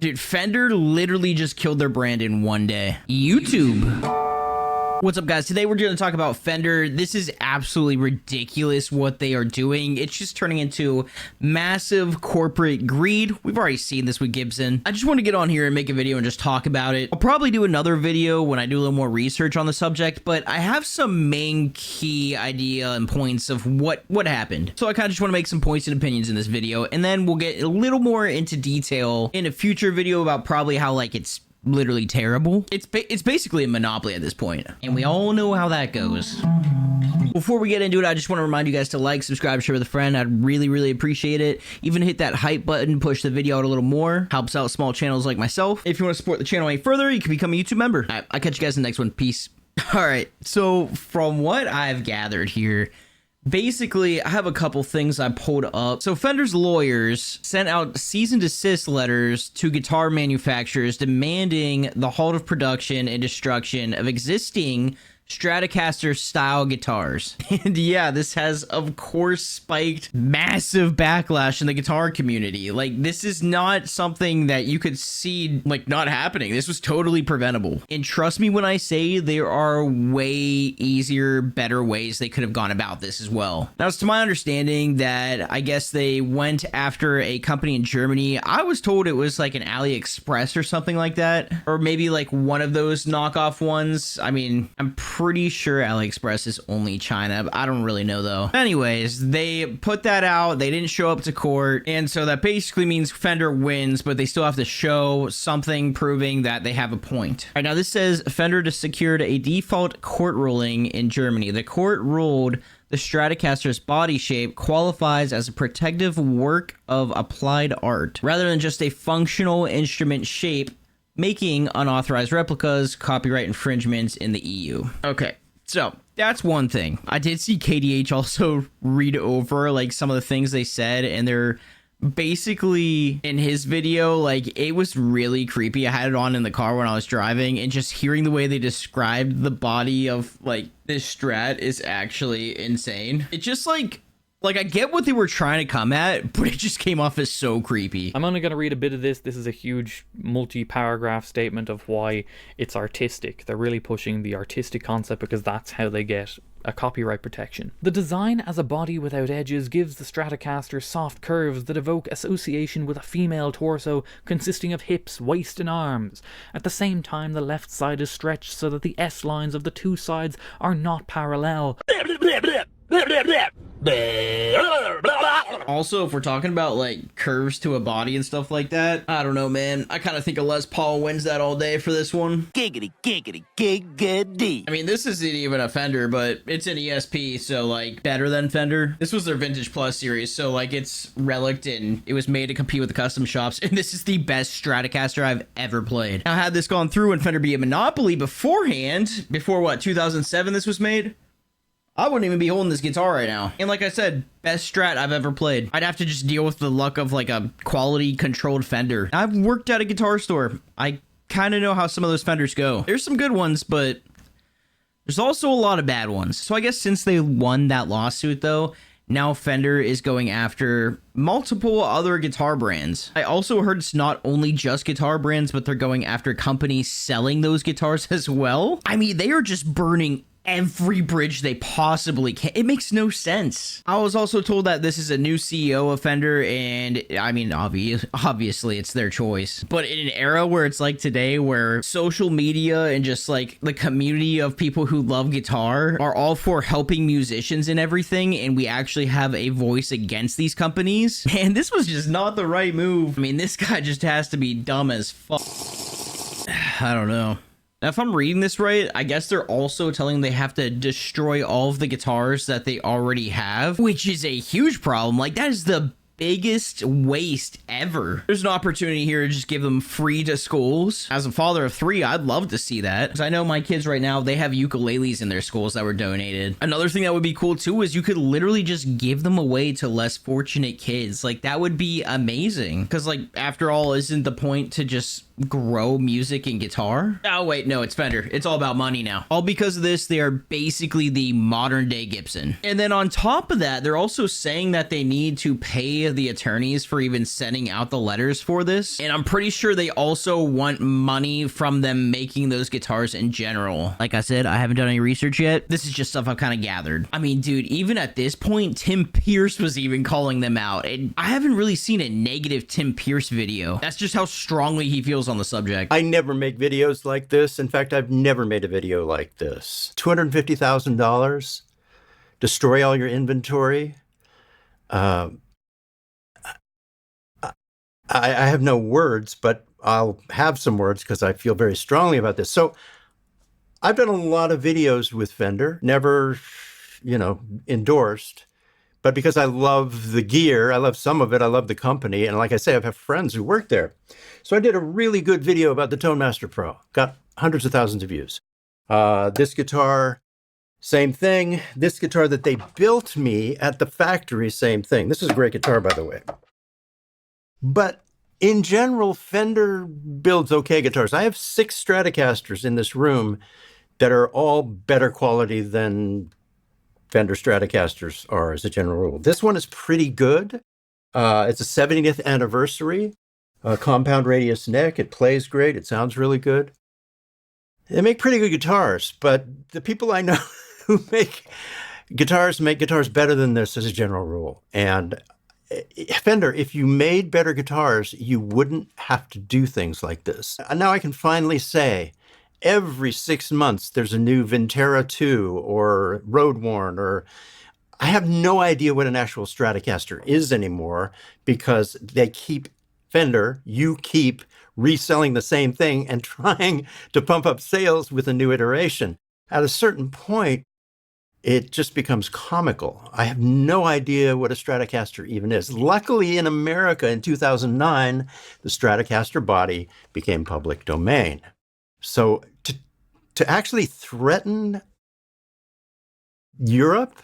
Dude, Fender literally just killed their brand in one day. YouTube. What's up, guys? Today we're going to talk about Fender. This is absolutely ridiculous what they are doing. It's just turning into massive corporate greed. We've already seen this with Gibson. I just want to get on here and make a video and just talk about it. I'll probably do another video when I do a little more research on the subject, but I have some main key idea and points of what happened. So I kind of just want to make some points and opinions in this video, and then we'll get a little more into detail in a future video about probably how like it's literally terrible. It's basically a monopoly at this point, and we all know how that goes. Before we get into it, I just want to remind you guys to like, subscribe, share with a friend. I'd really appreciate it. Even hit that hype button, push the video out a little more. Helps out small channels like myself. If you want to support the channel any further, you can become a YouTube member. All right, I'll catch you guys in the next one. Peace. All right, so from what I've gathered here, basically, I have a couple things I pulled up. So Fender's lawyers sent out cease and desist letters to guitar manufacturers demanding the halt of production and destruction of existing Stratocaster style guitars. And yeah, this has of course spiked massive backlash in the guitar community. Like, this is not something that you could see like not happening. This was totally preventable. And trust me when I say there are way easier, better ways they could have gone about this as well. Now, it's to my understanding that I guess they went after a company in Germany. I was told it was like an AliExpress or something like that, or maybe like one of those knockoff ones. I mean, I'm pretty sure AliExpress is only China. I don't really know though. Anyways, they put that out. They didn't show up to court. And so that basically means Fender wins, but they still have to show something proving that they have a point. All right, now this says Fender just secured a default court ruling in Germany. The court ruled the Stratocaster's body shape qualifies as a protective work of applied art rather than just a functional instrument shape, making unauthorized replicas copyright infringements in the EU. Okay, so that's one thing. I did see KDH also read over like some of the things they said, and they're basically in his video, like, it was really creepy. I had it on in the car when I was driving, and just hearing the way they described the body of like this Strat is actually insane. It just like I get what they were trying to come at, but it just came off as so creepy. I'm only going to read a bit of this. This is a huge multi-paragraph statement of why it's artistic. They're really pushing the artistic concept because that's how they get a copyright protection. The design as a body without edges gives the Stratocaster soft curves that evoke association with a female torso consisting of hips, waist, and arms. At the same time, the left side is stretched so that the S lines of the two sides are not parallel. Also, if we're talking about like curves to a body and stuff like that, I don't know, man. I kind of think a Les Paul wins that all day for this one. Giggity, giggity, giggity. I mean, this isn't even a Fender, but it's an ESP, so like better than Fender. This was their Vintage Plus series, so like it's relict and it was made to compete with the custom shops. And this is the best Stratocaster I've ever played. Now, had this gone through and Fender be a monopoly beforehand, before what, 2007 this was made, I wouldn't even be holding this guitar right now. And like I said, best Strat I've ever played. I'd have to just deal with the luck of like a quality controlled Fender. I've worked at a guitar store. I kind of know how some of those Fenders go. There's some good ones, but there's also a lot of bad ones. So I guess since they won that lawsuit though, now Fender is going after multiple other guitar brands. I also heard it's not only just guitar brands, but they're going after companies selling those guitars as well. I mean, they are just burning every bridge they possibly can. It makes no sense. I was also told that this is a new CEO of Fender, and I mean, obviously it's their choice. But in an era where it's like today, where social media and just like the community of people who love guitar are all for helping musicians and everything, and we actually have a voice against these companies, and this was just not the right move. I mean, this guy just has to be dumb as fuck. I don't know. Now, if I'm reading this right, I guess they're also telling they have to destroy all of the guitars that they already have, which is a huge problem. Like, that is the biggest waste ever. There's an opportunity here to just give them free to schools. As a father of 3, I'd love to see that, because I know my kids right now, they have ukuleles in their schools that were donated. Another thing that would be cool too is you could literally just give them away to less fortunate kids. Like, that would be amazing, because like, after all, isn't the point to just grow music and guitar? Oh wait, no, it's Fender. It's all about money now. All because of this, they are basically the modern day Gibson. And then on top of that, they're also saying that they need to pay of the attorneys for even sending out the letters for this. And I'm pretty sure they also want money from them making those guitars in general. Like I said, I haven't done any research yet. This is just stuff I've kind of gathered. I mean, dude, even at this point, Tim Pierce was even calling them out. And I haven't really seen a negative Tim Pierce video. That's just how strongly he feels on the subject. I never make videos like this. In fact, I've never made a video like this. $250,000, destroy all your inventory. I have no words, but I'll have some words because I feel very strongly about this. So I've done a lot of videos with Fender, never, endorsed, but because I love the gear, I love some of it, I love the company. And like I say, I have friends who work there. So I did a really good video about the Tone Master Pro, got hundreds of thousands of views. This guitar, same thing. This guitar that they built me at the factory, same thing. This is a great guitar, by the way. But in general, Fender builds okay guitars. I have 6 Stratocasters in this room that are all better quality than Fender Stratocasters are as a general rule. This one is pretty good. It's a 70th anniversary, compound radius neck. It plays great. It sounds really good. They make pretty good guitars, but the people I know who make guitars better than this as a general rule. And Fender, if you made better guitars, you wouldn't have to do things like this. And now I can finally say, every 6 months, there's a new Vintera 2 or Roadworn, or I have no idea what an actual Stratocaster is anymore because you keep reselling the same thing and trying to pump up sales with a new iteration. At a certain point, it just becomes comical. I have no idea what a Stratocaster even is. Luckily, in America in 2009, the Stratocaster body became public domain. So to actually threaten Europe,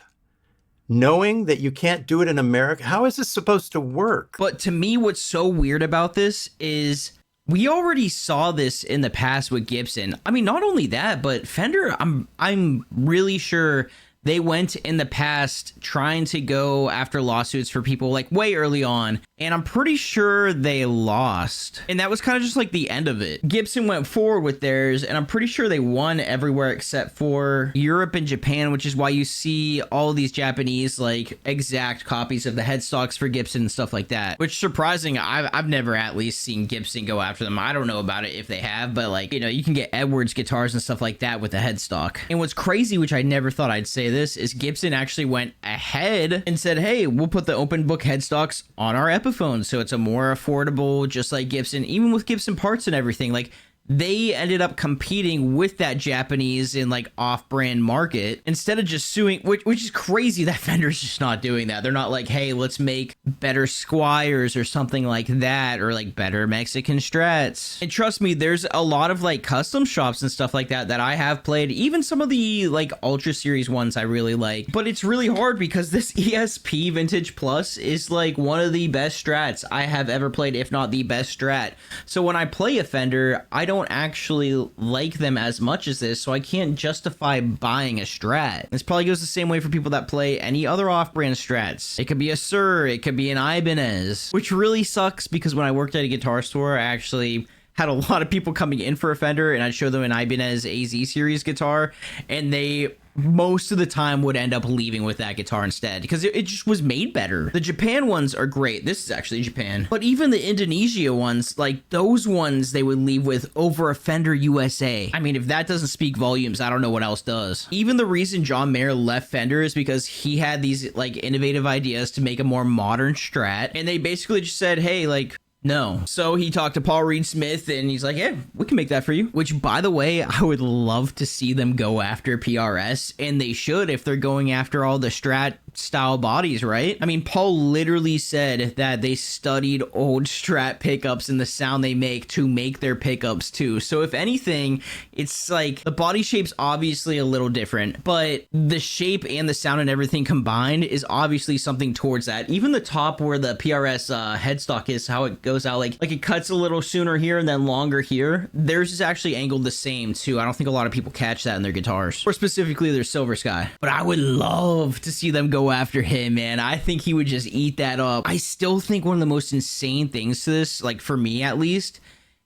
knowing that you can't do it in America, how is this supposed to work? But to me, what's so weird about this is we already saw this in the past with Gibson. I mean, not only that, but Fender, I'm really sure they went in the past trying to go after lawsuits for people like way early on, and I'm pretty sure they lost. And that was kind of just like the end of it. Gibson went forward with theirs, and I'm pretty sure they won everywhere except for Europe and Japan, which is why you see all of these Japanese like exact copies of the headstocks for Gibson and stuff like that. Which surprising, I've never at least seen Gibson go after them. I don't know about it if they have, but like, you can get Edwards guitars and stuff like that with the headstock. And what's crazy, which I never thought I'd say this, is Gibson actually went ahead and said, hey, we'll put the open book headstocks on our Epiphones, so it's a more affordable, just like Gibson, even with Gibson parts and everything. Like, they ended up competing with that Japanese and like off-brand market instead of just suing, which is crazy that Fender's just not doing that. They're not like, hey, let's make better Squires or something like that, or like better Mexican Strats. And trust me, there's a lot of like custom shops and stuff like that I have played, even some of the like Ultra Series ones I really like. But it's really hard because this ESP Vintage Plus is like one of the best Strats I have ever played, if not the best Strat. So when I play a Fender, I don't actually like them as much as this, so I can't justify buying a Strat. This probably goes the same way for people that play any other off-brand Strats. It could be a Sur, it could be an Ibanez, which really sucks because when I worked at a guitar store, I actually had a lot of people coming in for a Fender, and I'd show them an Ibanez AZ series guitar, and they most of the time would end up leaving with that guitar instead because it just was made better. The Japan ones are great. This is actually Japan. But even the Indonesia ones, like those ones they would leave with over a Fender USA. I mean, if that doesn't speak volumes, I don't know what else does. Even the reason John Mayer left Fender is because he had these like innovative ideas to make a more modern Strat, and they basically just said, hey, like, no. So he talked to Paul Reed Smith and he's like, yeah, we can make that for you. Which, by the way, I would love to see them go after PRS, and they should if they're going after all the Strat-style bodies, right? I mean, Paul literally said that they studied old Strat pickups and the sound they make to make their pickups too. So if anything, it's like the body shape's obviously a little different, but the shape and the sound and everything combined is obviously something towards that. Even the top where the PRS headstock is, how it goes out, like it cuts a little sooner here and then longer here. Theirs is actually angled the same too. I don't think a lot of people catch that in their guitars, or specifically their Silver Sky. But I would love to see them go go after him, man. I think he would just eat that up. I still think one of the most insane things to this, like for me at least,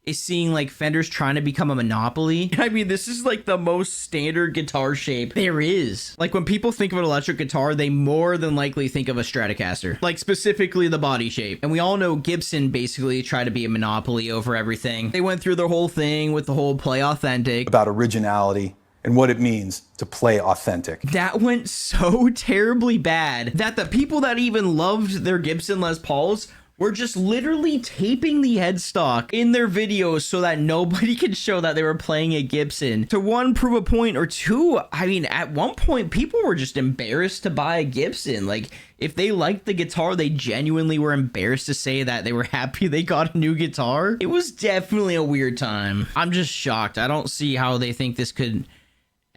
is seeing like Fender's trying to become a monopoly. I mean, this is like the most standard guitar shape there is. Like when people think of an electric guitar, they more than likely think of a Stratocaster, like specifically the body shape. And we all know Gibson basically tried to be a monopoly over everything. They went through their whole thing with the whole play authentic. About originality and what it means to play authentic. That went so terribly bad that the people that even loved their Gibson Les Pauls were just literally taping the headstock in their videos so that nobody could show that they were playing a Gibson. To one, prove a point, or two, I mean, at one point, people were just embarrassed to buy a Gibson. Like, if they liked the guitar, they genuinely were embarrassed to say that they were happy they got a new guitar. It was definitely a weird time. I'm just shocked. I don't see how they think this could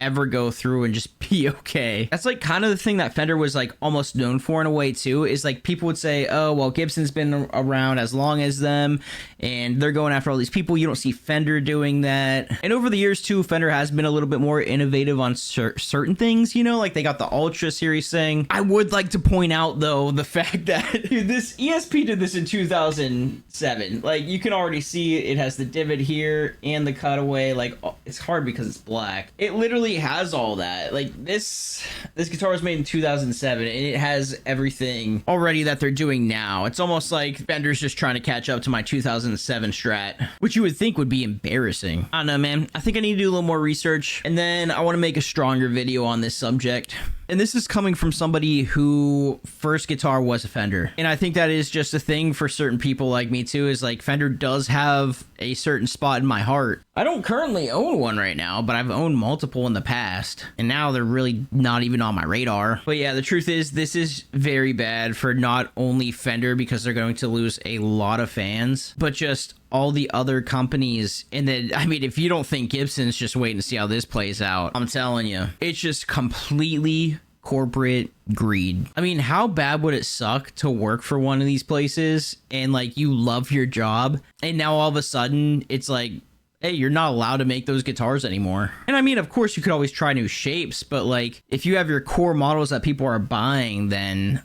ever go through and just be okay. That's like kind of the thing that Fender was like almost known for in a way too, is like people would say, oh, well, Gibson's been around as long as them and they're going after all these people. You don't see Fender doing that. And over the years too, Fender has been a little bit more innovative on certain things, you know, like they got the Ultra series thing. I would like to point out though, the fact that this ESP did this in 2007. Like you can already see it has the divot here and the cutaway. Like it's hard because it's black. It literally has all that. Like this guitar was made in 2007 and it has everything already that they're doing now. It's almost like Fender's just trying to catch up to my 2007 Strat, which you would think would be embarrassing. I don't know, man. I think I need to do a little more research and then I want to make a stronger video on this subject. And this is coming from somebody who first guitar was a Fender. And I think that is just a thing for certain people like me too, is like Fender does have a certain spot in my heart. I don't currently own one right now, but I've owned multiple in the past. And now they're really not even on my radar. But yeah, the truth is this is very bad for not only Fender because they're going to lose a lot of fans, but just all the other companies. And then, I mean, if you don't think Gibson's, just wait and see how this plays out. I'm telling you, it's just completely corporate greed. I mean, how bad would it suck to work for one of these places and like you love your job and now all of a sudden it's like, hey, you're not allowed to make those guitars anymore. And I mean, of course you could always try new shapes, but like if you have your core models that people are buying, then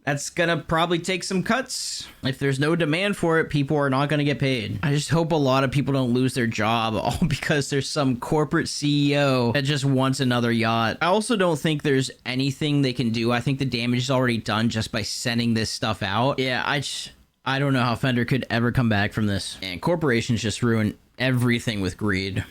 that's gonna probably take some cuts. If there's no demand for it, people are not gonna get paid. I just hope a lot of people don't lose their job all because there's some corporate CEO that just wants another yacht. I also don't think there's anything they can do. I think the damage is already done just by sending this stuff out. Yeah, I don't know how Fender could ever come back from this. And corporations just ruin everything with greed.